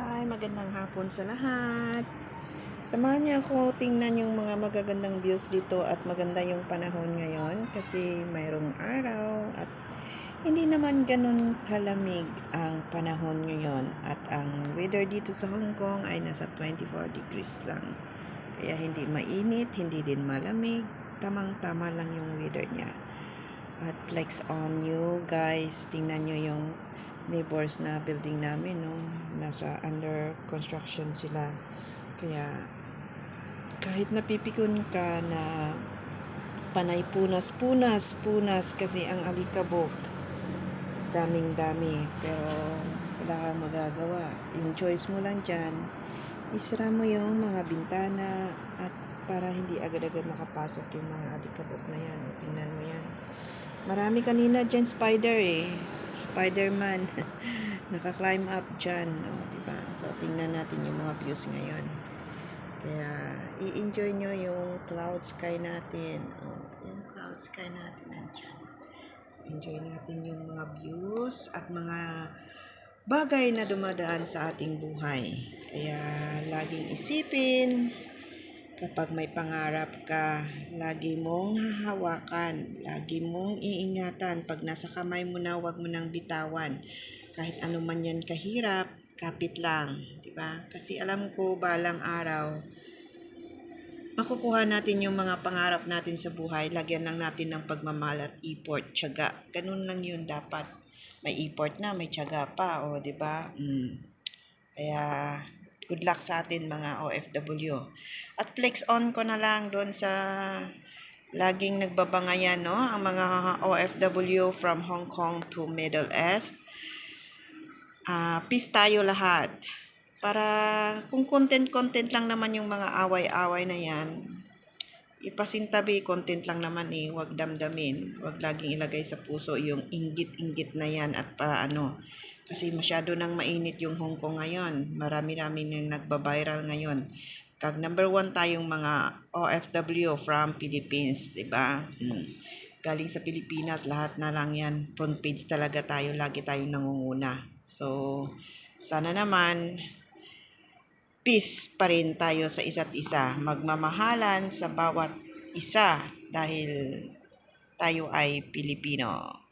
Hi, magandang hapon sa lahat. Samahan niyo ako tingnan yung mga magagandang views dito at maganda yung panahon ngayon kasi mayroong araw at hindi naman ganun kalamig ang panahon ngayon at ang weather dito sa Hong Kong ay nasa 24 degrees lang. Kaya hindi mainit, hindi din malamig, tamang-tama lang yung weather niya. At flex on you guys, tingnan nyo yung neighbors na building namin, no? Nasa under construction sila. Kaya kahit napipikon ka na panay punas kasi ang alikabok daming-dami, pero wala kang magagawa. Yung choice mo lang dyan, isara mo yung mga bintana at para hindi agad-agad makapasok yung mga alikabok na yan. Tingnan mo yan. Marami kanina dyan spider Spider-Man. Naka-climb up dyan. Diba? So, tingnan natin yung mga views ngayon. Kaya, i-enjoy nyo yung cloud sky natin. Yung cloud sky natin nandyan. So, enjoy natin yung mga views at mga bagay na dumadaan sa ating buhay. Kaya, laging isipin, kapag may pangarap ka, lagi mong hahawakan, lagi mong iingatan. Pag nasa kamay mo na, huwag mo nang bitawan. Kahit ano man yan kahirap, kapit lang. Diba? Kasi alam ko, balang araw, makukuha natin yung mga pangarap natin sa buhay. Lagyan lang natin ng pagmamahal at effort, tiyaga. Ganun lang yun dapat. May effort na, may tiyaga pa. O, diba? Kaya, good luck sa atin mga OFW. At flex on ko na lang doon sa laging nagbabangayan, no? Ang mga OFW from Hong Kong to Middle East. Peace tayo lahat. Para kung content lang naman yung mga away-away na yan, ipasintabi, content lang naman huwag damdamin. Huwag laging ilagay sa puso yung inggit-inggit na yan at paano. Kasi masyado nang mainit yung Hong Kong ngayon. Marami-rami nang nagba-viral ngayon. Kag number 1 tayong mga OFW from Philippines, 'di ba? Galing sa Pilipinas, lahat na lang 'yan. Front page talaga tayo, lagi tayong nangunguna. So, sana naman peace pa rin tayo sa isa't isa. Magmamahalan sa bawat isa dahil tayo ay Pilipino.